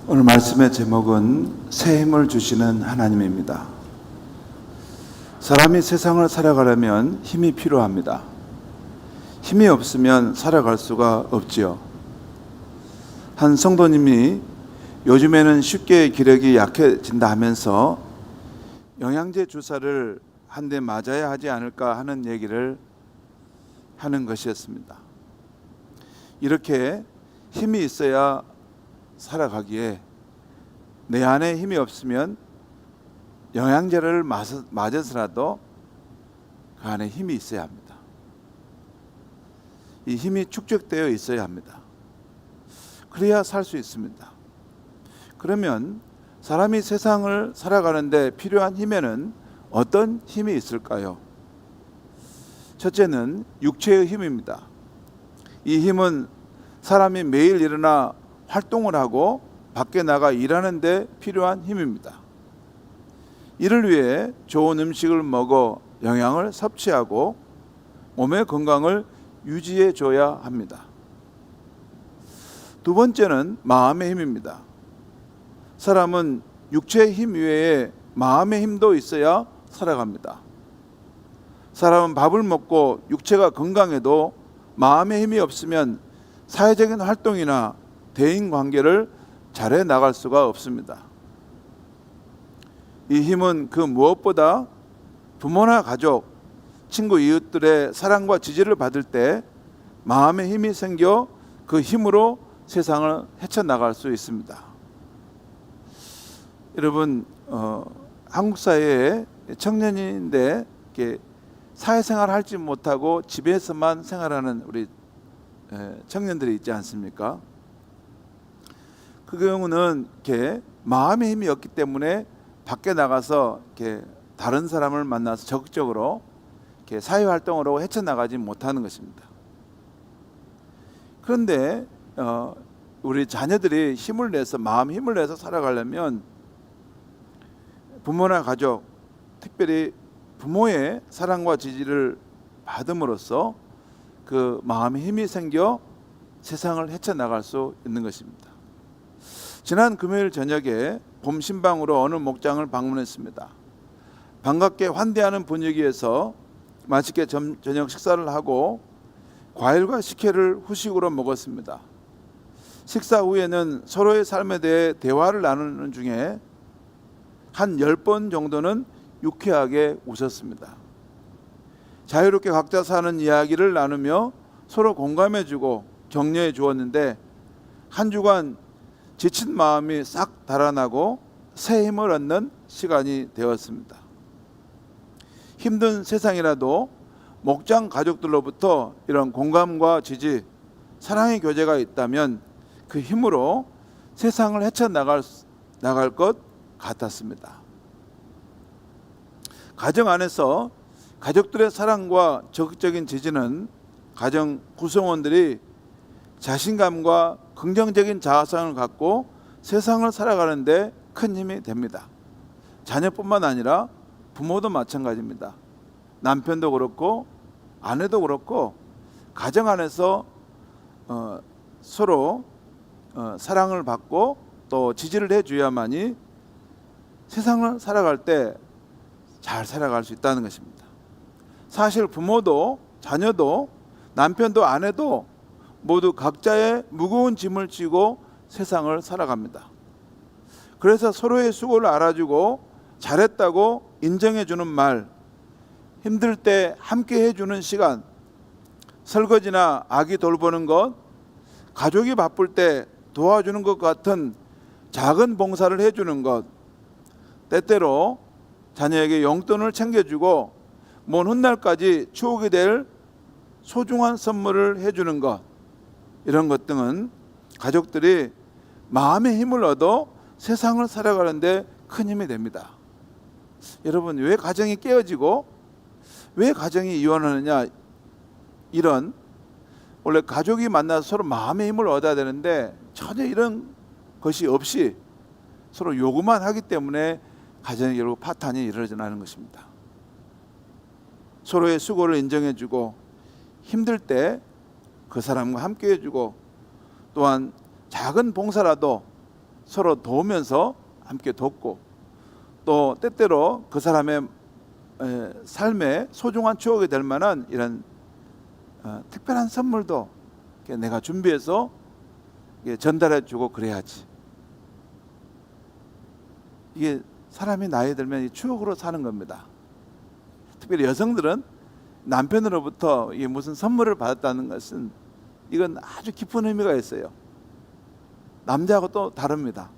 오늘 말씀의 제목은 새 힘을 주시는 하나님입니다. 사람이 세상을 살아가려면 힘이 필요합니다. 힘이 없으면 살아갈 수가 없지요. 한 성도님이 요즘에는 쉽게 기력이 약해진다 하면서 영양제 주사를 한 대 맞아야 하지 않을까 하는 얘기를 하는 것이었습니다. 이렇게 힘이 있어야 살아가기에 내 안에 힘이 없으면 영양제를 맞아서라도 그 안에 힘이 있어야 합니다. 이 힘이 축적되어 있어야 합니다. 그래야 살 수 있습니다. 그러면 사람이 세상을 살아가는데 필요한 힘에는 어떤 힘이 있을까요? 첫째는 육체의 힘입니다. 이 힘은 사람이 매일 일어나 활동을 하고 밖에 나가 일하는 데 필요한 힘입니다. 이를 위해 좋은 음식을 먹어 영양을 섭취하고 몸의 건강을 유지해 줘야 합니다. 두 번째는 마음의 힘입니다. 사람은 육체의 힘 외에 마음의 힘도 있어야 살아갑니다. 사람은 밥을 먹고 육체가 건강해도 마음의 힘이 없으면 사회적인 활동이나 대인 관계를 잘해 나갈 수가 없습니다. 이 힘은 그 무엇보다 부모나 가족, 친구, 이웃들의 사랑과 지지를 받을 때 마음의 힘이 생겨 그 힘으로 세상을 헤쳐나갈 수 있습니다. 여러분, 한국 사회에 청년인데 이렇게 사회생활을 하지 못하고 집에서만 생활하는 우리 청년들이 있지 않습니까? 그 경우는 이렇게 마음의 힘이 없기 때문에 밖에 나가서 이렇게 다른 사람을 만나서 적극적으로 이렇게 사회 활동으로 헤쳐나가지 못하는 것입니다. 그런데 우리 자녀들이 힘을 내서 마음 힘을 내서 살아가려면 부모나 가족, 특별히 부모의 사랑과 지지를 받음으로써 그 마음의 힘이 생겨 세상을 헤쳐나갈 수 있는 것입니다. 지난 금요일 저녁에 봄 신방으로 어느 목장을 방문했습니다. 반갑게 환대하는 분위기에서 맛있게 저녁 식사를 하고 과일과 식혜를 후식으로 먹었습니다. 식사 후에는 서로의 삶에 대해 대화를 나누는 중에 한 10번 정도는 유쾌하게 웃었습니다. 자유롭게 각자 사는 이야기를 나누며 서로 공감해주고 격려해 주었는데 한 주간 지친 마음이 싹 달아나고 새 힘을 얻는 시간이 되었습니다. 힘든 세상이라도 목장 가족들로부터 이런 공감과 지지, 사랑의 교제가 있다면 그 힘으로 세상을 헤쳐나갈 것 같았습니다. 가정 안에서 가족들의 사랑과 적극적인 지지는 가정 구성원들이 자신감과 긍정적인 자아성을 갖고 세상을 살아가는 데 큰 힘이 됩니다. 자녀뿐만 아니라 부모도 마찬가지입니다. 남편도 그렇고 아내도 그렇고 가정 안에서 서로 사랑을 받고 또 지지를 해줘야만이 세상을 살아갈 때 잘 살아갈 수 있다는 것입니다. 사실 부모도 자녀도 남편도 아내도 모두 각자의 무거운 짐을 지고 세상을 살아갑니다. 그래서 서로의 수고를 알아주고 잘했다고 인정해주는 말, 힘들 때 함께 해주는 시간, 설거지나 아기 돌보는 것, 가족이 바쁠 때 도와주는 것 같은 작은 봉사를 해주는 것, 때때로 자녀에게 용돈을 챙겨주고 먼 훗날까지 추억이 될 소중한 선물을 해주는 것, 이런 것 등은 가족들이 마음의 힘을 얻어 세상을 살아가는데 큰 힘이 됩니다. 여러분, 왜 가정이 깨어지고 왜 가정이 이혼하느냐, 이런 원래 가족이 만나서 서로 마음의 힘을 얻어야 되는데 전혀 이런 것이 없이 서로 요구만 하기 때문에 가정이 결국 파탄이 일어나는 것입니다. 서로의 수고를 인정해주고 힘들 때 그 사람과 함께 해주고 또한 작은 봉사라도 서로 도우면서 함께 돕고, 또 때때로 그 사람의 삶의 소중한 추억이 될 만한 이런 특별한 선물도 내가 준비해서 전달해 주고 그래야지. 이게 사람이 나이 들면 추억으로 사는 겁니다. 특별히 여성들은 남편으로부터 이게 무슨 선물을 받았다는 것은 이건 아주 깊은 의미가 있어요. 남자하고 또 다릅니다.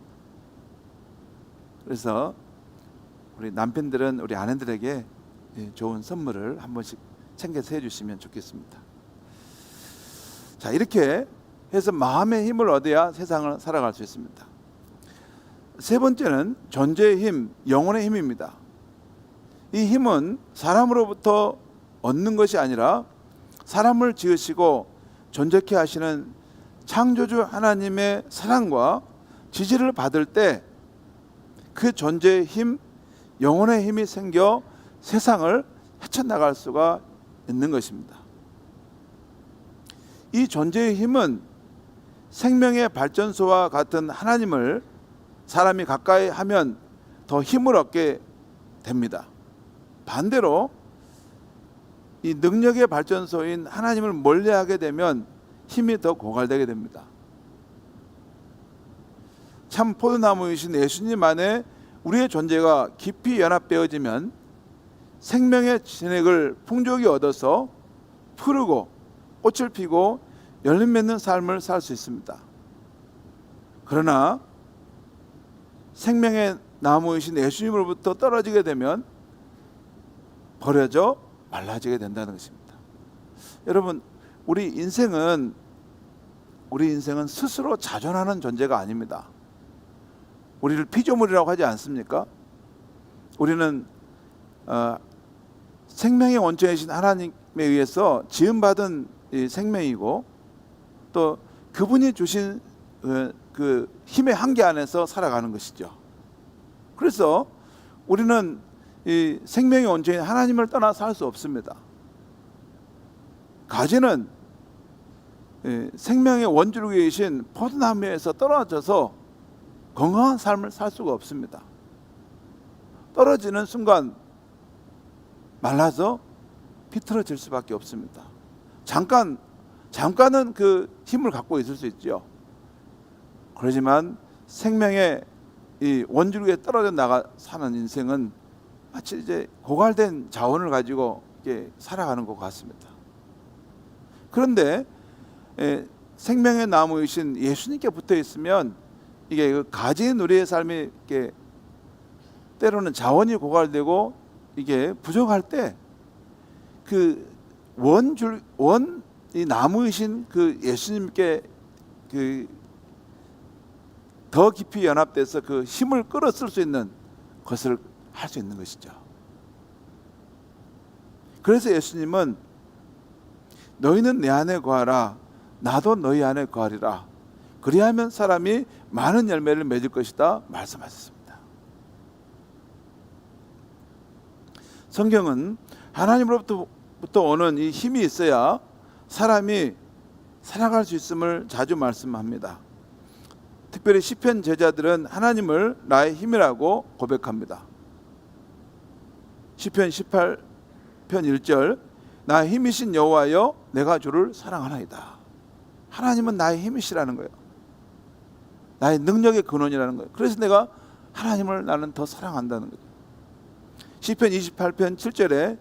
그래서 우리 남편들은 우리 아내들에게 좋은 선물을 한 번씩 챙겨서 해주시면 좋겠습니다. 자, 이렇게 해서 마음의 힘을 얻어야 세상을 살아갈 수 있습니다. 세 번째는 존재의 힘, 영혼의 힘입니다. 이 힘은 사람으로부터 얻는 것이 아니라 사람을 지으시고 존재케 하시는 창조주 하나님의 사랑과 지지를 받을 때 그 존재의 힘, 영혼의 힘이 생겨 세상을 헤쳐나갈 수가 있는 것입니다. 이 존재의 힘은 생명의 발전소와 같은 하나님을 사람이 가까이 하면 더 힘을 얻게 됩니다. 반대로 이 능력의 발전소인 하나님을 멀리하게 되면 힘이 더 고갈되게 됩니다. 참 포도나무이신 예수님 안에 우리의 존재가 깊이 연합되어지면 생명의 진액을 풍족히 얻어서 푸르고 꽃을 피고 열매 맺는 삶을 살 수 있습니다. 그러나 생명의 나무이신 예수님으로부터 떨어지게 되면 버려져 말라지게 된다는 것입니다. 여러분, 우리 인생은 스스로 자존하는 존재가 아닙니다. 우리를 피조물이라고 하지 않습니까? 우리는 생명의 원천이신 하나님에 의해서 지음받은 생명이고, 또 그분이 주신 그 힘의 한계 안에서 살아가는 것이죠. 그래서 우리는 이 생명의 원천인 하나님을 떠나 살 수 없습니다. 가지는 생명의 원주로 계신 포도나무에서 떨어져서 건강한 삶을 살 수가 없습니다. 떨어지는 순간 말라서 비틀어질 수밖에 없습니다. 잠깐은 그 힘을 갖고 있을 수 있죠. 그렇지만 생명의 이 원주로에 떨어져 나가 사는 인생은 마치 이제 고갈된 자원을 가지고 이렇게 살아가는 것 같습니다. 그런데 생명의 나무이신 예수님께 붙어 있으면 이게 그 가지 누리의 삶이 이렇게 때로는 자원이 고갈되고 이게 부족할 때 그 이 나무이신 그 예수님께 그 더 깊이 연합돼서 그 힘을 끌어쓸 수 있는 것을 할 수 있는 것이죠. 그래서 예수님은 너희는 내 안에 거하라, 나도 너희 안에 거하리라. 그리하면 사람이 많은 열매를 맺을 것이다 말씀하셨습니다. 성경은 하나님으로부터 오는 이 힘이 있어야 사람이 살아갈 수 있음을 자주 말씀합니다. 특별히 시편 제자들은 하나님을 나의 힘이라고 고백합니다. 시편 18편 1절, 나의 힘이신 여호와여 내가 주를 사랑하나이다. 하나님은 나의 힘이시라는 거예요. 나의 능력의 근원이라는 거예요. 그래서 내가 하나님을 나는 더 사랑한다는 거예요. 시편 28편 7절에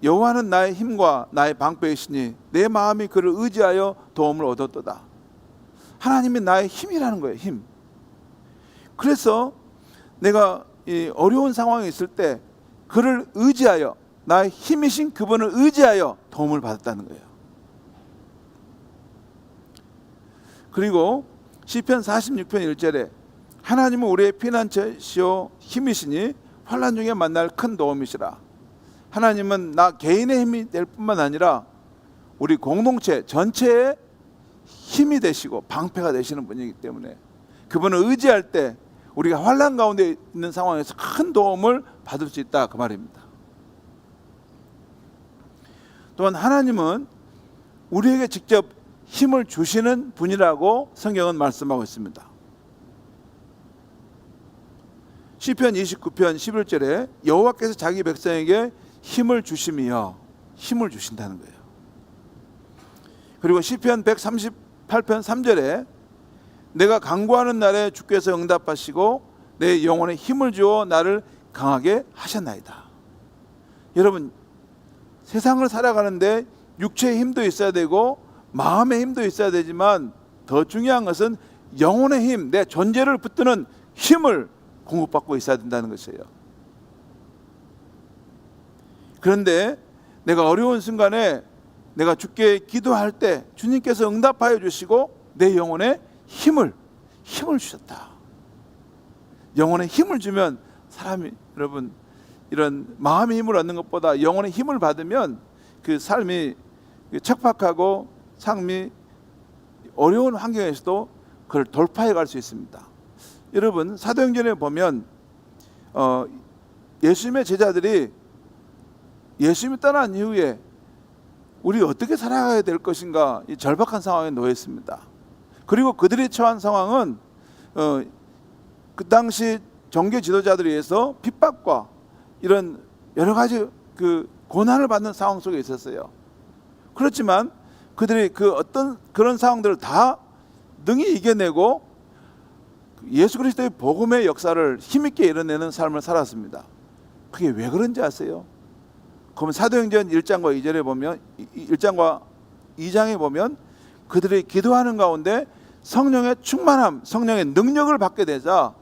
여호와는 나의 힘과 나의 방패이시니 내 마음이 그를 의지하여 도움을 얻었도다. 하나님이 나의 힘이라는 거예요. 힘. 그래서 내가 이 어려운 상황에 있을 때 그를 의지하여, 나의 힘이신 그분을 의지하여 도움을 받았다는 거예요. 그리고 시편 46편 1절에 하나님은 우리의 피난처시오 힘이시니 환난 중에 만날 큰 도움이시라. 하나님은 나 개인의 힘이 될 뿐만 아니라 우리 공동체 전체의 힘이 되시고 방패가 되시는 분이기 때문에 그분을 의지할 때 우리가 환난 가운데 있는 상황에서 큰 도움을 받을 수 있다, 그 말입니다. 또한 하나님은 우리에게 직접 힘을 주시는 분이라고 성경은 말씀하고 있습니다. 시편 29편 11절에 여호와께서 자기 백성에게 힘을 주심이여, 힘을 주신다는 거예요. 그리고 시편 138편 3절에 내가 간구하는 날에 주께서 응답하시고 내 영혼에 힘을 주어 나를 강하게 하셨나이다. 여러분, 세상을 살아가는데 육체의 힘도 있어야 되고 마음의 힘도 있어야 되지만 더 중요한 것은 영혼의 힘, 내 존재를 붙드는 힘을 공급받고 있어야 된다는 것이에요. 그런데 내가 어려운 순간에 내가 주께 기도할 때 주님께서 응답하여 주시고 내 영혼에 힘을 주셨다. 영혼에 힘을 주면 사람이, 여러분, 이런 마음의 힘을 얻는 것보다 영혼의 힘을 받으면 그 삶이 척박하고 삶이 어려운 환경에서도 그걸 돌파해 갈 수 있습니다. 여러분, 사도행전에 보면 예수님의 제자들이 예수님이 떠난 이후에 우리 어떻게 살아가야 될 것인가, 이 절박한 상황에 놓였습니다. 그리고 그들이 처한 상황은 그 당시 종교 지도자들에 의해서 핍박과 이런 여러 가지 그 고난을 받는 상황 속에 있었어요. 그렇지만 그들이 그 어떤 그런 상황들을 다 능히 이겨내고 예수 그리스도의 복음의 역사를 힘있게 이뤄내는 삶을 살았습니다. 그게 왜 그런지 아세요? 그러면 사도행전 1장과 2절에 보면, 1장과 2장에 보면 그들이 기도하는 가운데 성령의 충만함, 성령의 능력을 받게 되자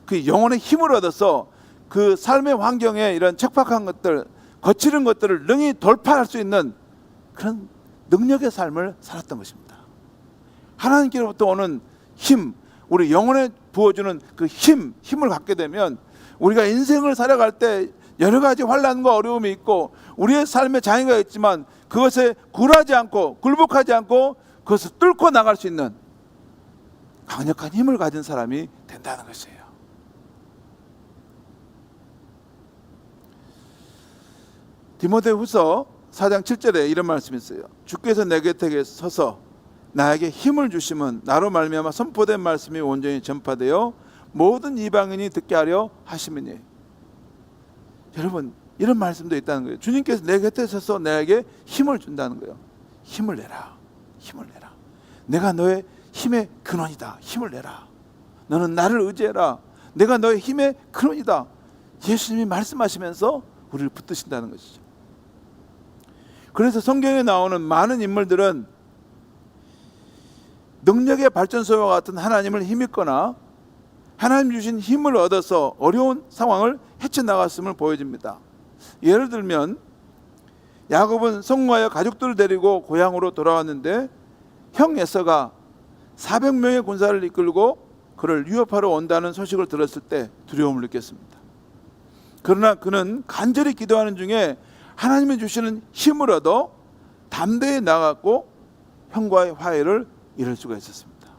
그 영혼의 힘을 얻어서 그 삶의 환경에 이런 척박한 것들, 거칠은 것들을 능히 돌파할 수 있는 그런 능력의 삶을 살았던 것입니다. 하나님께로부터 오는 힘, 우리 영혼에 부어주는 그 힘을 갖게 되면 우리가 인생을 살아갈 때 여러 가지 환난과 어려움이 있고 우리의 삶에 장애가 있지만 그것에 굴하지 않고 굴복하지 않고 그것을 뚫고 나갈 수 있는 강력한 힘을 가진 사람이 된다는 것이에요. 디모데후서 4장 7절에 이런 말씀이 있어요. 주께서 내 곁에 서서 나에게 힘을 주심은 나로 말미암아 선포된 말씀이 온전히 전파되어 모든 이방인이 듣게 하려 하심이니. 여러분, 이런 말씀도 있다는 거예요. 주님께서 내 곁에 서서 나에게 힘을 준다는 거예요. 힘을 내라, 힘을 내라. 내가 너의 힘의 근원이다. 힘을 내라. 너는 나를 의지해라. 내가 너의 힘의 근원이다. 예수님이 말씀하시면서 우리를 붙드신다는 것이죠. 그래서 성경에 나오는 많은 인물들은 능력의 발전소와 같은 하나님을 힘입거나 하나님 주신 힘을 얻어서 어려운 상황을 헤쳐나갔음을 보여줍니다. 예를 들면 야곱은 성공하여 가족들을 데리고 고향으로 돌아왔는데 형 에서가 400명의 군사를 이끌고 그를 위협하러 온다는 소식을 들었을 때 두려움을 느꼈습니다. 그러나 그는 간절히 기도하는 중에 하나님이 주시는 힘을 얻어 담대히 나갔고 형과의 화해를 이룰 수가 있었습니다.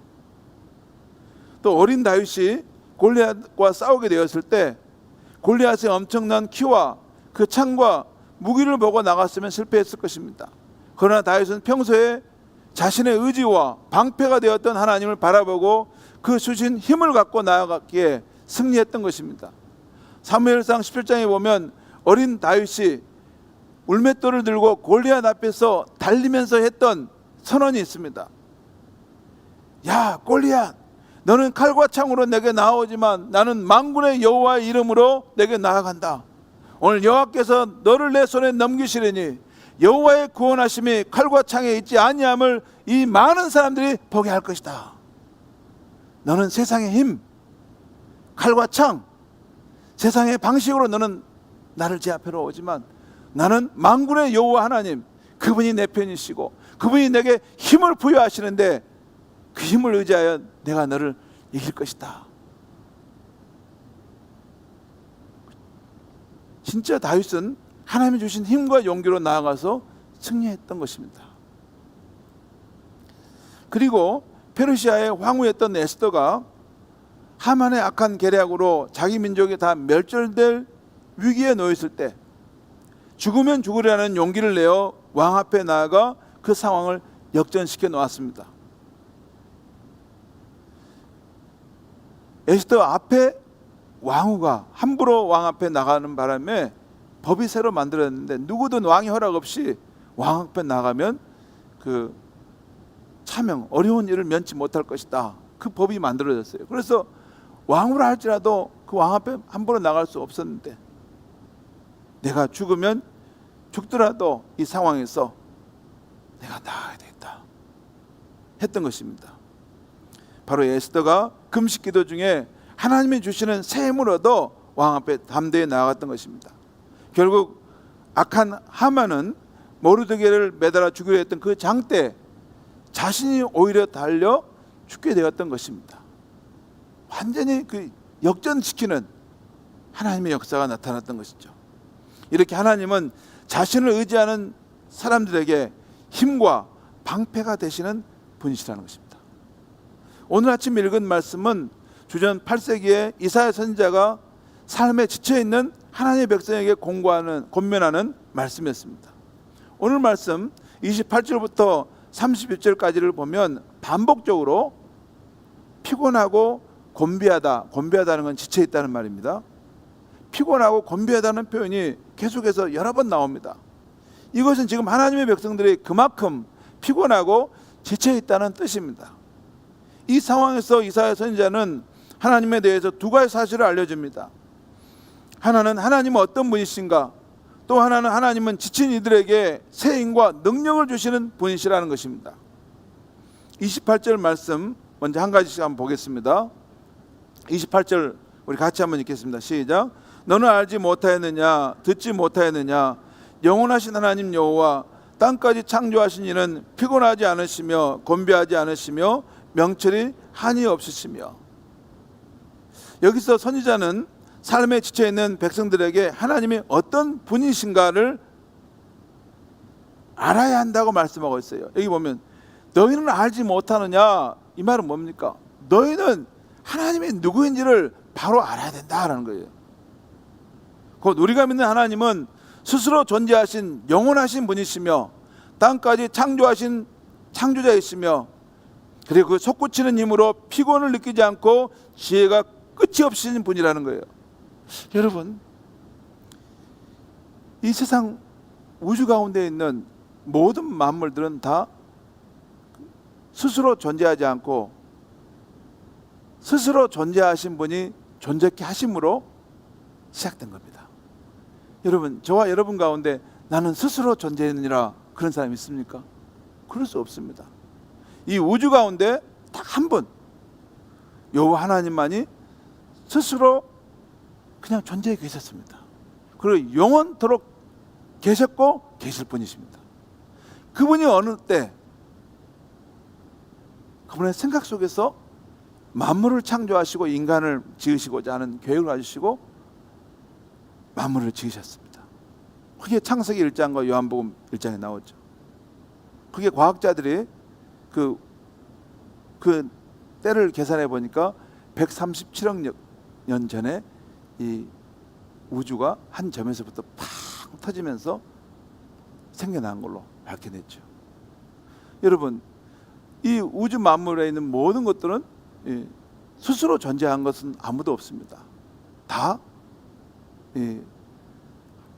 또 어린 다윗이 골리앗과 싸우게 되었을 때 골리앗의 엄청난 키와 그 창과 무기를 보고 나갔으면 실패했을 것입니다. 그러나 다윗은 평소에 자신의 의지와 방패가 되었던 하나님을 바라보고 그 주신 힘을 갖고 나아갔기에 승리했던 것입니다. 사무엘상 17장에 보면 어린 다윗이 울맷돌을 들고 골리앗 앞에서 달리면서 했던 선언이 있습니다. 야, 골리앗, 너는 칼과 창으로 내게 나아오지만 나는 만군의 여호와의 이름으로 내게 나아간다. 오늘 여호와께서 너를 내 손에 넘기시리니 여호와의 구원하심이 칼과 창에 있지 아니함을 이 많은 사람들이 보게 할 것이다. 너는 세상의 힘, 칼과 창, 세상의 방식으로 너는 나를 제압하러 오지만 나는 만군의 여호와 하나님, 그분이 내 편이시고 그분이 내게 힘을 부여하시는데 그 힘을 의지하여 내가 너를 이길 것이다. 진짜 다윗은 하나님이 주신 힘과 용기로 나아가서 승리했던 것입니다. 그리고 페르시아의 황후였던 에스더가 하만의 악한 계략으로 자기 민족이 다 멸절될 위기에 놓였을 때 죽으면 죽으려는 용기를 내어 왕 앞에 나아가 그 상황을 역전시켜 놓았습니다. 에스더 앞에 왕후가 함부로 왕 앞에 나가는 바람에 법이 새로 만들어졌는데 누구든 왕의 허락 없이 왕 앞에 나가면 그 차명 어려운 일을 면치 못할 것이다. 그 법이 만들어졌어요. 그래서 왕후라 할지라도 그 왕 앞에 함부로 나갈 수 없었는데 내가 죽으면 죽더라도 이 상황에서 내가 나가야 되겠다 했던 것입니다. 바로 에스더가 금식 기도 중에 하나님이 주시는 새 힘을 얻어 왕 앞에 담대히 나아갔던 것입니다. 결국 악한 하만은 모르드게를 매달아 죽이려 했던 그 장때 자신이 오히려 달려 죽게 되었던 것입니다. 완전히 그 역전시키는 하나님의 역사가 나타났던 것이죠. 이렇게 하나님은 자신을 의지하는 사람들에게 힘과 방패가 되시는 분이시라는 것입니다. 오늘 아침 읽은 말씀은 주전 8세기에 이사야 선지자가 삶에 지쳐있는 하나님의 백성에게 권면하는 말씀이었습니다. 오늘 말씀 28절부터 31절까지를 보면 반복적으로 피곤하고 곤비하다는 건 지쳐있다는 말입니다. 피곤하고 곤비하다는 표현이 계속해서 여러 번 나옵니다. 이것은 지금 하나님의 백성들이 그만큼 피곤하고 지쳐있다는 뜻입니다. 이 상황에서 이사야 선지자는 하나님에 대해서 두 가지 사실을 알려줍니다. 하나는 하나님은 어떤 분이신가, 또 하나는 하나님은 지친 이들에게 새 힘과 능력을 주시는 분이시라는 것입니다. 28절 말씀 먼저 한 가지씩 한번 보겠습니다. 28절 우리 같이 한번 읽겠습니다. 시작. 너는 알지 못하였느냐, 듣지 못하였느냐, 영원하신 하나님 여호와 땅까지 창조하신 이는 피곤하지 않으시며 곤비하지 않으시며 명철이 한이 없으시며. 여기서 선지자는 삶에 지쳐있는 백성들에게 하나님이 어떤 분이신가를 알아야 한다고 말씀하고 있어요. 여기 보면 너희는 알지 못하느냐, 이 말은 뭡니까? 너희는 하나님이 누구인지를 바로 알아야 된다라는 거예요. 곧 우리가 믿는 하나님은 스스로 존재하신 영원하신 분이시며 땅까지 창조하신 창조자이시며 그리고 그 솟구치는 힘으로 피곤을 느끼지 않고 지혜가 끝이 없으신 분이라는 거예요. 여러분, 이 세상 우주 가운데 있는 모든 만물들은 다 스스로 존재하지 않고 스스로 존재하신 분이 존재케 하심으로 시작된 겁니다. 여러분, 저와 여러분 가운데 나는 스스로 존재했느니라 그런 사람이 있습니까? 그럴 수 없습니다. 이 우주 가운데 딱 한 분, 여호와 하나님만이 스스로 그냥 존재해 계셨습니다. 그리고 영원토록 계셨고 계실 분이십니다. 그분이 어느 때 그분의 생각 속에서 만물을 창조하시고 인간을 지으시고자 하는 계획을 가지시고 만물을 지으셨습니다. 그게 창세기 1장과 요한복음 1장에 나오죠. 그게 과학자들이 그 때를 계산해 보니까 137억 년 전에 이 우주가 한 점에서부터 팍 터지면서 생겨난 걸로 밝혀냈죠. 여러분, 이 우주 만물에 있는 모든 것들은 스스로 존재한 것은 아무도 없습니다. 다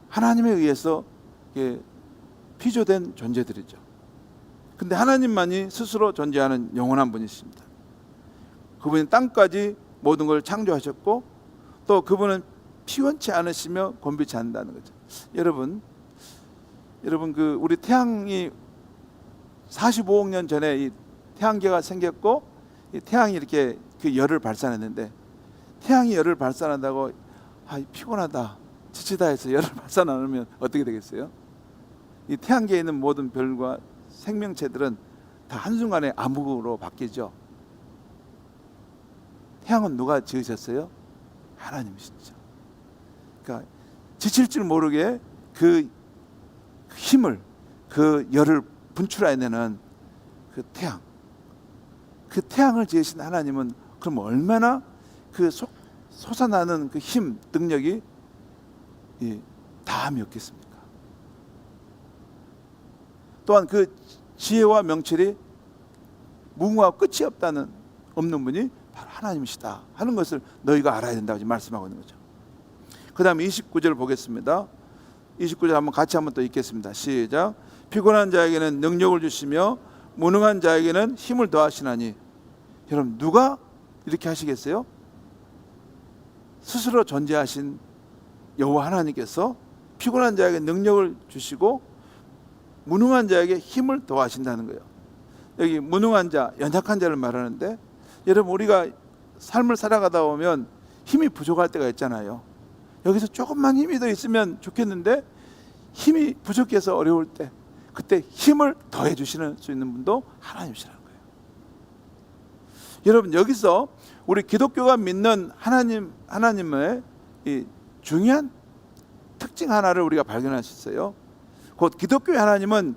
하나님에 의해서 피조된 존재들이죠. 근데 하나님만이 스스로 존재하는 영원한 분이십니다. 그분이 땅까지 모든 걸 창조하셨고 또 그분은 피곤치 않으시며 곤비치 않는다는 거죠. 여러분 그 우리 태양이 45억 년 전에 이 태양계가 생겼고 이 태양이 이렇게 그 열을 발산했는데 태양이 열을 발산한다고 피곤하다, 지치다 해서 열을 발산 안 하면 어떻게 되겠어요? 이 태양계에 있는 모든 별과 생명체들은 다 한순간에 암흑으로 바뀌죠. 태양은 누가 지으셨어요? 하나님이시죠. 그러니까 지칠 줄 모르게 그 힘을, 그 열을 분출해내는 그 태양을 지으신 하나님은 그럼 얼마나 그 솟아나는 그 힘, 능력이 다함이 없겠습니까? 또한 그 지혜와 명철이 무궁화가 끝이 없는 분이 바로 하나님이시다 하는 것을 너희가 알아야 된다고 지금 말씀하고 있는 거죠. 그 다음에 29절 보겠습니다. 29절 한번 같이 한번 또 읽겠습니다. 시작. 피곤한 자에게는 능력을 주시며 무능한 자에게는 힘을 더하시나니. 여러분, 누가 이렇게 하시겠어요? 스스로 존재하신 여호와 하나님께서 피곤한 자에게 능력을 주시고 무능한 자에게 힘을 더하신다는 거예요. 여기 무능한 자, 연약한 자를 말하는데, 여러분, 우리가 삶을 살아가다 보면 힘이 부족할 때가 있잖아요. 여기서 조금만 힘이 더 있으면 좋겠는데 힘이 부족해서 어려울 때, 그때 힘을 더해 주시는 수 있는 분도 하나님이시라는 거예요. 여러분, 여기서 우리 기독교가 믿는 하나님의 이 중요한 특징 하나를 우리가 발견할 수 있어요. 곧 기독교의 하나님은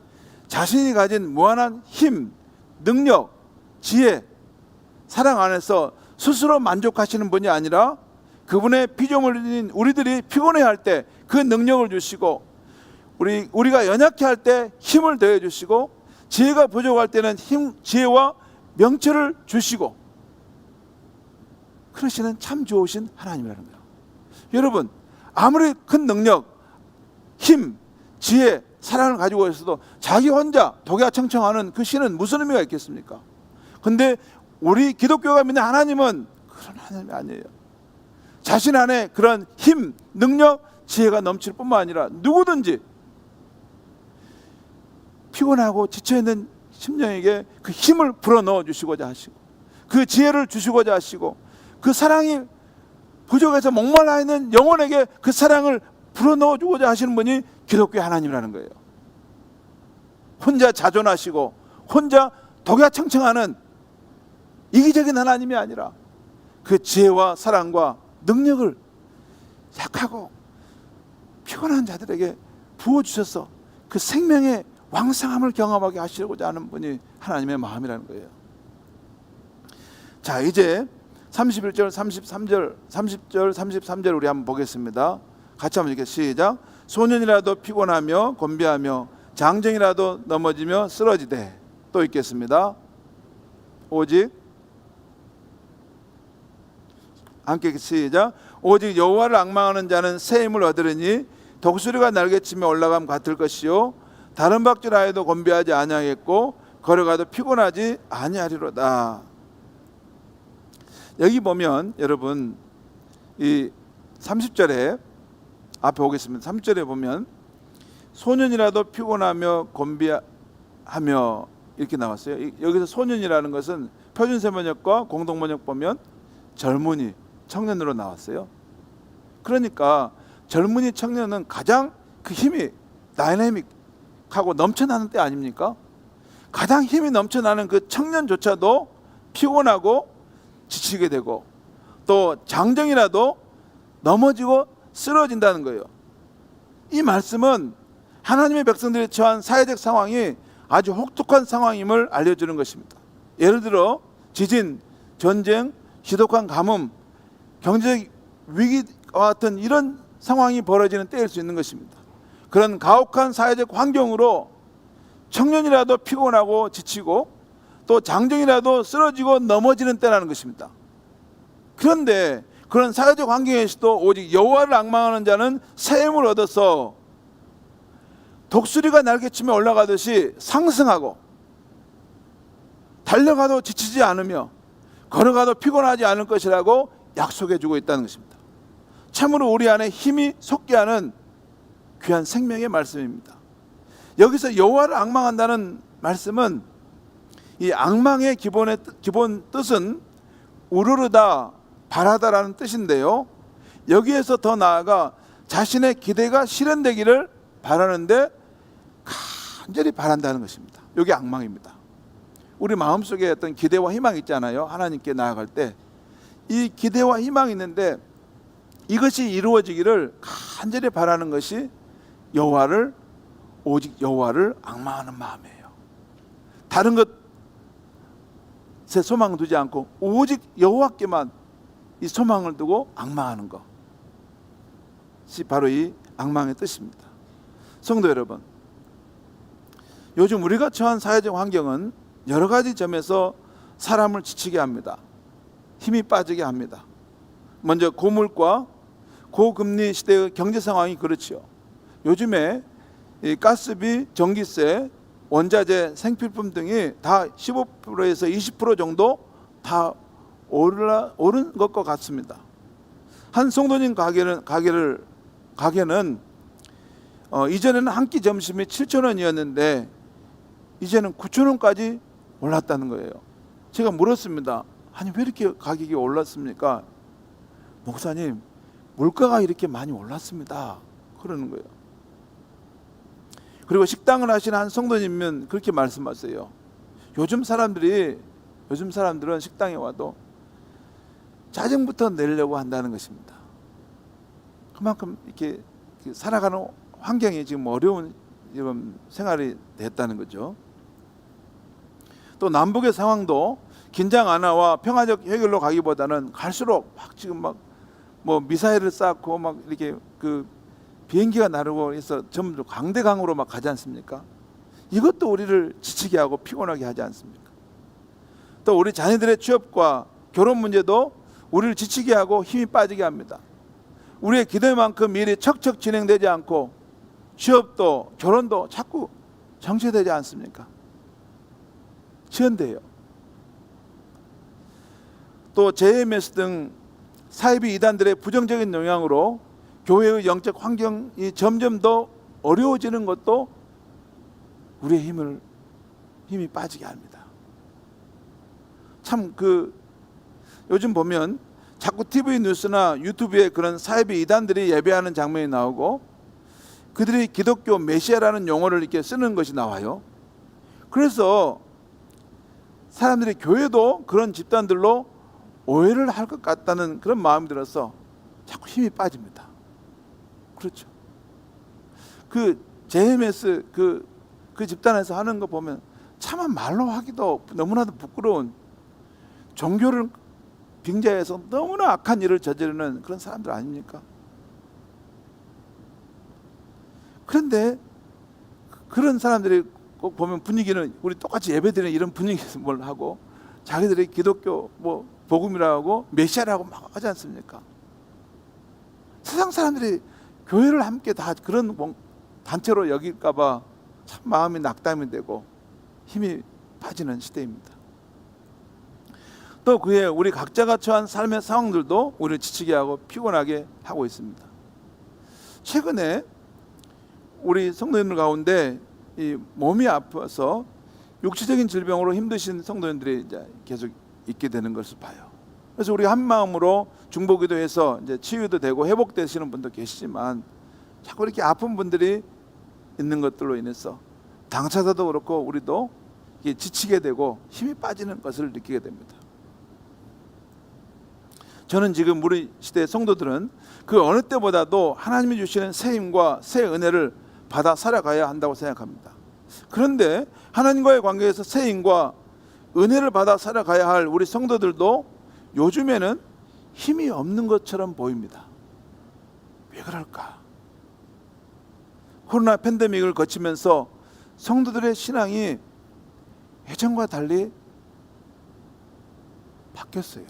자신이 가진 무한한 힘, 능력, 지혜, 사랑 안에서 스스로 만족하시는 분이 아니라 그분의 피조물인 우리들이 피곤해할 때 그 능력을 주시고, 우리가 연약해 할 때 힘을 더해 주시고, 지혜가 부족할 때는 지혜와 명철을 주시고, 그러시는 참 좋으신 하나님이라는 거예요. 여러분, 아무리 큰 능력, 힘, 지혜, 사랑을 가지고 있어도 자기 혼자 독야청청하는 그 신은 무슨 의미가 있겠습니까? 근데 우리 기독교가 믿는 하나님은 그런 하나님이 아니에요. 자신 안에 그런 힘, 능력, 지혜가 넘칠 뿐만 아니라 누구든지 피곤하고 지쳐있는 심령에게 그 힘을 불어넣어 주시고자 하시고, 그 지혜를 주시고자 하시고, 그 사랑이 부족해서 목말라 있는 영혼에게 그 사랑을 불어넣어 주고자 하시는 분이 기독교의 하나님이라는 거예요. 혼자 자존하시고 혼자 독야청청하는 이기적인 하나님이 아니라 그 지혜와 사랑과 능력을 약하고 피곤한 자들에게 부어주셔서 그 생명의 왕성함을 경험하게 하시려고자 하는 분이 하나님의 마음이라는 거예요. 자, 이제 31절, 33절, 30절, 33절 우리 한번 보겠습니다. 같이 한번 읽겠습니다. 시작. 소년이라도 피곤하며 곤비하며 장정이라도 넘어지며 쓰러지되. 또 읽겠습니다. 오직 함께 시작. 오직 여호와를 앙망하는 자는 새 힘을 얻으리니 독수리가 날개치며 올라감 같을 것이요 다른 박질하여도 곤비하지 아니하겠고 걸어가도 피곤하지 아니하리로다. 여기 보면 여러분, 이 30절에 앞에 오겠습니다. 30절에 보면 소년이라도 피곤하며 곤비하며 이렇게 나왔어요. 여기서 소년이라는 것은 표준세번역과 공동번역 보면 젊은이, 청년으로 나왔어요. 그러니까 젊은이, 청년은 가장 그 힘이 다이내믹하고 넘쳐나는 때 아닙니까? 가장 힘이 넘쳐나는 그 청년조차도 피곤하고 지치게 되고, 또 장정이라도 넘어지고 쓰러진다는 거예요. 이 말씀은 하나님의 백성들이 처한 사회적 상황이 아주 혹독한 상황임을 알려주는 것입니다. 예를 들어 지진, 전쟁, 지독한 가뭄, 경제적 위기와 같은 이런 상황이 벌어지는 때일 수 있는 것입니다. 그런 가혹한 사회적 환경으로 청년이라도 피곤하고 지치고 또 장정이라도 쓰러지고 넘어지는 때라는 것입니다. 그런데 그런 사회적 환경에서도 오직 여호와를 앙망하는 자는 새 힘을 얻어서 독수리가 날개치며 올라가듯이 상승하고 달려가도 지치지 않으며 걸어가도 피곤하지 않을 것이라고 약속해 주고 있다는 것입니다. 참으로 우리 안에 힘이 솟게 하는 귀한 생명의 말씀입니다. 여기서 여호와를 앙망한다는 말씀은 이 앙망의 기본 뜻은 우르르다, 바라다라는 뜻인데요, 여기에서 더 나아가 자신의 기대가 실현되기를 바라는데 간절히 바란다는 것입니다. 이게 앙망입니다. 우리 마음속에 어떤 기대와 희망이 있잖아요. 하나님께 나아갈 때 이 기대와 희망이 있는데 이것이 이루어지기를 간절히 바라는 것이 오직 여호와를 앙망하는 마음이에요. 다른 것에 소망 두지 않고 오직 여호와께만 이 소망을 두고 앙망하는 것이 바로 이 앙망의 뜻입니다. 성도 여러분, 요즘 우리가 처한 사회적 환경은 여러 가지 점에서 사람을 지치게 합니다. 힘이 빠지게 합니다. 먼저 고물가, 고금리 시대의 경제 상황이 그렇죠. 요즘에 이 가스비, 전기세, 원자재, 생필품 등이 다 15%에서 20% 정도 다 오른 것과 같습니다. 한 송도님 가게는 이전에는 한 끼 점심이 7,000원이었는데 이제는 9,000원까지 올랐다는 거예요. 제가 물었습니다. 아니 왜 이렇게 가격이 올랐습니까? 목사님, 물가가 이렇게 많이 올랐습니다. 그러는 거예요. 그리고 식당을 하시는 한 성도님은 그렇게 말씀하세요. 요즘 사람들은 식당에 와도 짜증부터 내려고 한다는 것입니다. 그만큼 이렇게 살아가는 환경이 지금 어려운 이런 생활이 됐다는 거죠. 또 남북의 상황도 긴장 완화와 평화적 해결로 가기보다는 갈수록 막 지금 뭐 미사일을 쌓고 막 이렇게 그 비행기가 나르고 해서 전부 강대강으로 막 가지 않습니까? 이것도 우리를 지치게 하고 피곤하게 하지 않습니까? 또 우리 자녀들의 취업과 결혼 문제도 우리를 지치게 하고 힘이 빠지게 합니다. 우리의 기대만큼 일이 척척 진행되지 않고 취업도 결혼도 자꾸 정체되지 않습니까? 지연돼요. 또 JMS 등 사이비 이단들의 부정적인 영향으로 교회의 영적 환경이 점점 더 어려워지는 것도 우리의 힘이 빠지게 합니다. 참 요즘 보면 자꾸 TV 뉴스나 유튜브에 그런 사이비 이단들이 예배하는 장면이 나오고 그들이 기독교 메시아라는 용어를 이렇게 쓰는 것이 나와요. 그래서 사람들이 교회도 그런 집단들로 오해를 할 것 같다는 그런 마음이 들어서 자꾸 힘이 빠집니다. 그렇죠. 그 JMS 그 집단에서 하는 거 보면 차마 말로 하기도 너무나도 부끄러운 종교를 빙자해서 너무나 악한 일을 저지르는 그런 사람들 아닙니까? 그런데 그런 사람들이 꼭 보면 분위기는 우리 똑같이 예배드리는 이런 분위기에서 뭘 하고 자기들이 기독교 복음이라고 메시아라고 막 하지 않습니까? 세상 사람들이 교회를 함께 다 그런 단체로 여길까봐 참 마음이 낙담이 되고 힘이 빠지는 시대입니다. 또 그에 우리 각자가 처한 삶의 상황들도 우리를 지치게 하고 피곤하게 하고 있습니다. 최근에 우리 성도님들 가운데 이 몸이 아파서 육체적인 질병으로 힘드신 성도님들이 이제 계속 있게 되는 것을 봐요. 그래서 우리 한 마음으로 중보기도해서 이제 치유도 되고 회복되시는 분도 계시지만 자꾸 이렇게 아픈 분들이 있는 것들로 인해서 당사자도 그렇고 우리도 지치게 되고 힘이 빠지는 것을 느끼게 됩니다. 저는 지금 우리 시대의 성도들은 그 어느 때보다도 하나님이 주시는 새 힘과 새 은혜를 받아 살아가야 한다고 생각합니다. 그런데 하나님과의 관계에서 새 힘과 은혜를 받아 살아가야 할 우리 성도들도 요즘에는 힘이 없는 것처럼 보입니다. 왜 그럴까? 코로나 팬데믹을 거치면서 성도들의 신앙이 예전과 달리 바뀌었어요.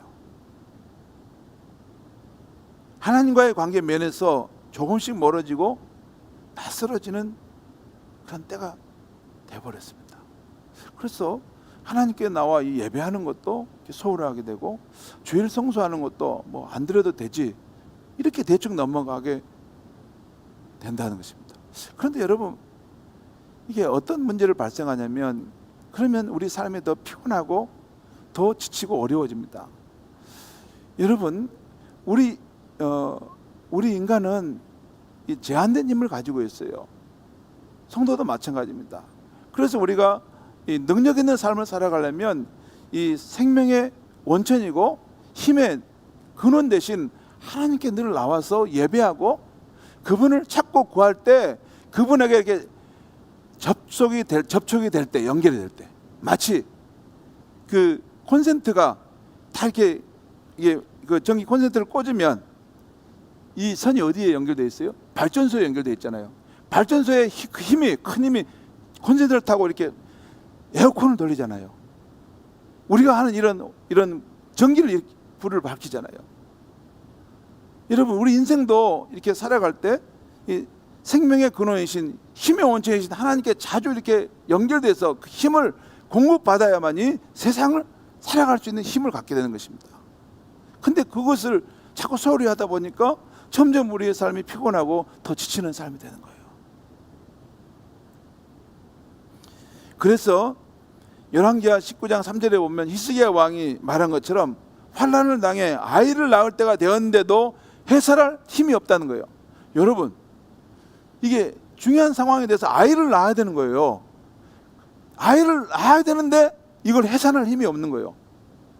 하나님과의 관계 면에서 조금씩 멀어지고 낯설어지는 그런 때가 돼버렸습니다. 그래서 하나님께 나와 이 예배하는 것도 소홀하게 되고 주일 성수하는 것도 뭐 안 드려도 되지 이렇게 대충 넘어가게 된다는 것입니다. 그런데 여러분 이게 어떤 문제를 발생하냐면 그러면 우리 삶이 더 피곤하고 더 지치고 어려워집니다. 여러분 우리 인간은 이 제한된 힘을 가지고 있어요. 성도도 마찬가지입니다. 그래서 우리가 이 능력 있는 삶을 살아가려면 이 생명의 원천이고 힘의 근원 대신 하나님께 늘 나와서 예배하고 그분을 찾고 구할 때 그분에게 이렇게 접촉이 될 때, 연결이 될 때 마치 그 콘센트가 다 이렇게 그 전기 콘센트를 꽂으면 이 선이 어디에 연결되어 있어요? 발전소에 연결되어 있잖아요. 발전소의 큰 힘이 콘센트를 타고 이렇게 에어컨을 돌리잖아요. 우리가 하는 이런 전기를 불을 밝히잖아요. 여러분, 우리 인생도 이렇게 살아갈 때 이 생명의 근원이신 힘의 원천이신 하나님께 자주 이렇게 연결돼서 그 힘을 공급받아야만이 세상을 살아갈 수 있는 힘을 갖게 되는 것입니다. 근데 그것을 자꾸 소홀히 하다 보니까 점점 우리의 삶이 피곤하고 더 지치는 삶이 되는 거예요. 그래서 열왕기하 19장 3절에 보면 히스기야 왕이 말한 것처럼 환난을 당해 아이를 낳을 때가 되었는데도 해설할 힘이 없다는 거예요. 여러분, 이게 중요한 상황에 대해서 아이를 낳아야 되는 거예요. 아이를 낳아야 되는데 이걸 해산할 힘이 없는 거예요.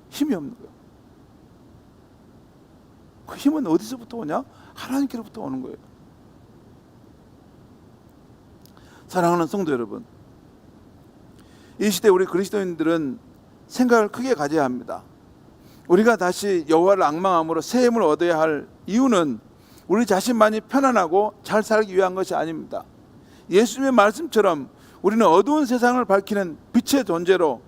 힘이 없는 거예요. 그 힘은 어디서부터 오냐? 하나님께로부터 오는 거예요. 사랑하는 성도 여러분, 이 시대 우리 그리스도인들은 생각을 크게 가져야 합니다. 우리가 다시 여호와를 앙망함으로 새 힘을 얻어야 할 이유는 우리 자신만이 편안하고 잘 살기 위한 것이 아닙니다. 예수님의 말씀처럼 우리는 어두운 세상을 밝히는 빛의 존재로,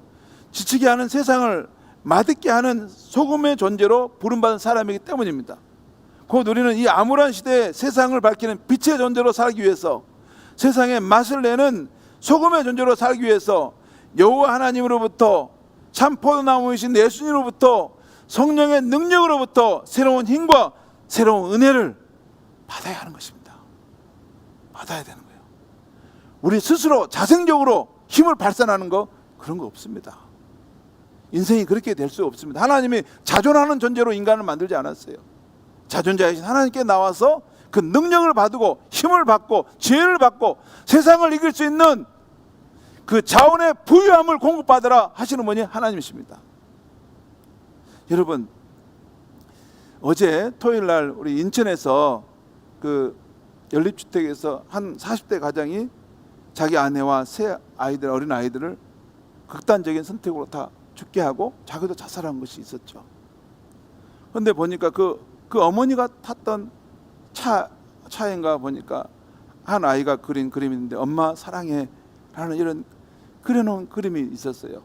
지치게 하는 세상을 맛있게 하는 소금의 존재로 부름받은 사람이기 때문입니다. 곧 우리는 이 암울한 시대에 세상을 밝히는 빛의 존재로 살기 위해서, 세상에 맛을 내는 소금의 존재로 살기 위해서 여호와 하나님으로부터, 참 포도나무이신 예수님으로부터, 성령의 능력으로부터 새로운 힘과 새로운 은혜를 받아야 하는 것입니다. 받아야 되는 거예요. 우리 스스로 자생적으로 힘을 발산하는 거, 그런 거 없습니다. 인생이 그렇게 될 수 없습니다. 하나님이 자존하는 존재로 인간을 만들지 않았어요. 자존자이신 하나님께 나와서 그 능력을 받고 힘을 받고 지혜를 받고 세상을 이길 수 있는 그 자원의 부유함을 공급받으라 하시는 분이 하나님이십니다. 여러분, 어제 토요일 날 우리 인천에서 그 연립주택에서 한 40대 가장이 자기 아내와 세 아이들, 어린 아이들을 극단적인 선택으로 다 죽게 하고 자기도 자살한 것이 있었죠. 그런데 보니까 그 어머니가 탔던 차인가 보니까 한 아이가 그린 그림인데 엄마 사랑해 라는 이런 그려놓은 그림이 있었어요.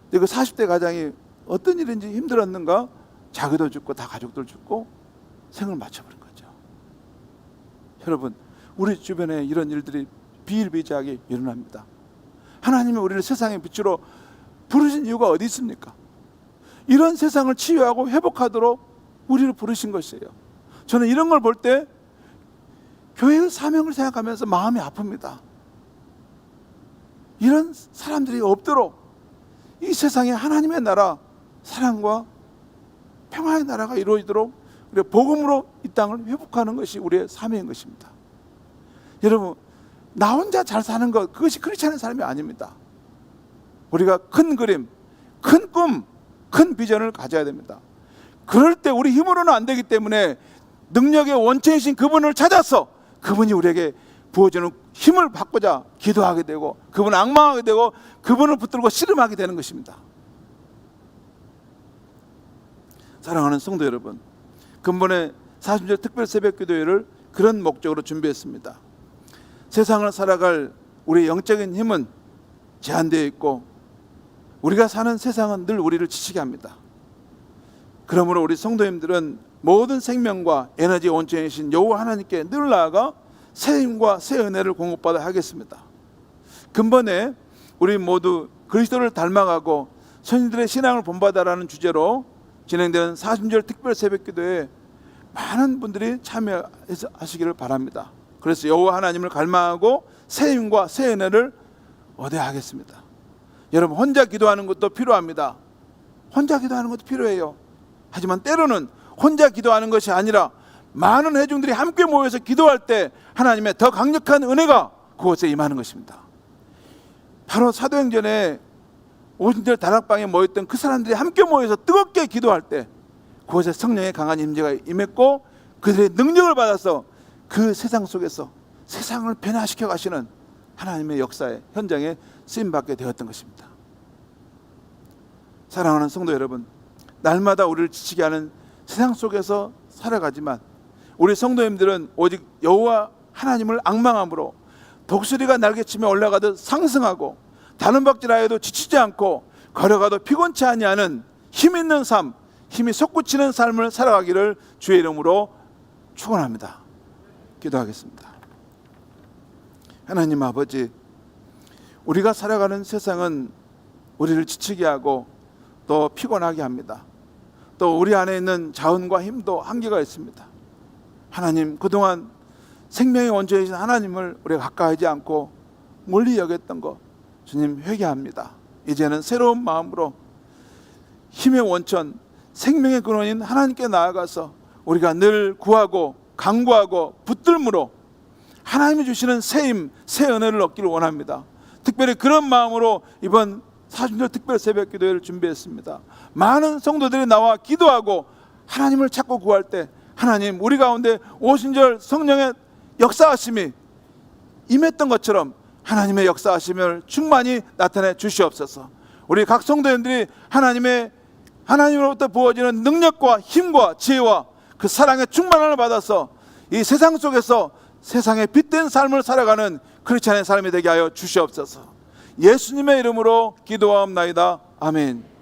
근데 그 40대 가장이 어떤 일인지 힘들었는가 자기도 죽고 다 가족들 죽고 생을 마쳐버린 거죠. 여러분, 우리 주변에 이런 일들이 비일비재하게 일어납니다. 하나님이 우리를 세상의 빛으로 부르신 이유가 어디 있습니까? 이런 세상을 치유하고 회복하도록 우리를 부르신 것이에요. 저는 이런 걸 볼 때 교회의 사명을 생각하면서 마음이 아픕니다. 이런 사람들이 없도록 이 세상에 하나님의 나라, 사랑과 평화의 나라가 이루어지도록 우리가 복음으로 이 땅을 회복하는 것이 우리의 사명인 것입니다. 여러분, 나 혼자 잘 사는 것, 그것이 크리스찬의 삶이 아닙니다. 우리가 큰 그림, 큰 꿈, 큰 비전을 가져야 됩니다. 그럴 때 우리 힘으로는 안 되기 때문에 능력의 원천이신 그분을 찾아서 그분이 우리에게 부어주는 힘을 받고자 기도하게 되고 그분을 앙망하게 되고 그분을 붙들고 씨름하게 되는 것입니다. 사랑하는 성도 여러분, 근본의 40절 특별 새벽 기도회를 그런 목적으로 준비했습니다. 세상을 살아갈 우리의 영적인 힘은 제한되어 있고 우리가 사는 세상은 늘 우리를 지치게 합니다. 그러므로 우리 성도님들은 모든 생명과 에너지 원천이신 여호와 하나님께 늘 나아가 새 힘과 새 은혜를 공급받아야 하겠습니다. 근본에 우리 모두 그리스도를 닮아가고 선인들의 신앙을 본받아라는 주제로 진행되는 40절 특별 새벽기도에 많은 분들이 참여하시기를 바랍니다. 그래서 여호와 하나님을 갈망하고 새 힘과 새 은혜를 얻어야 하겠습니다. 여러분, 혼자 기도하는 것도 필요합니다. 혼자 기도하는 것도 필요해요. 하지만 때로는 혼자 기도하는 것이 아니라 많은 회중들이 함께 모여서 기도할 때 하나님의 더 강력한 은혜가 그곳에 임하는 것입니다. 바로 사도행전에 오순절 다락방에 모였던 그 사람들이 함께 모여서 뜨겁게 기도할 때 그곳에 성령의 강한 임재가 임했고 그들의 능력을 받아서 그 세상 속에서 세상을 변화시켜 가시는 하나님의 역사의 현장에 쓰임받게 되었던 것입니다. 사랑하는 성도 여러분, 날마다 우리를 지치게 하는 세상 속에서 살아가지만 우리 성도님들은 오직 여호와 하나님을 앙망함으로 독수리가 날개치며 올라가듯 상승하고 다른 박질하여도 지치지 않고 걸어가도 피곤치 아니하는 힘 있는 삶, 힘이 솟구치는 삶을 살아가기를 주의 이름으로 축원합니다. 기도하겠습니다. 하나님 아버지, 우리가 살아가는 세상은 우리를 지치게 하고 또 피곤하게 합니다. 또 우리 안에 있는 자원과 힘도 한계가 있습니다. 하나님, 그동안 생명의 원조이신 하나님을 우리가 가까이하지 않고 멀리 여겼던 것, 주님 회개합니다. 이제는 새로운 마음으로 힘의 원천, 생명의 근원인 하나님께 나아가서 우리가 늘 구하고 간구하고 붙들므로 하나님이 주시는 새 힘, 새 은혜를 얻기를 원합니다. 특별히 그런 마음으로 이번 사순절 특별 새벽 기도회를 준비했습니다. 많은 성도들이 나와 기도하고 하나님을 찾고 구할 때 하나님, 우리 가운데 오순절 성령의 역사하심이 임했던 것처럼 하나님의 역사하심을 충만히 나타내 주시옵소서. 우리 각 성도님들이 하나님으로부터 부어지는 능력과 힘과 지혜와 그 사랑의 충만함을 받아서 이 세상 속에서 세상에 빛된 삶을 살아가는 크리스찬의 삶이 되게 하여 주시옵소서. 예수님의 이름으로 기도하옵나이다. 아멘.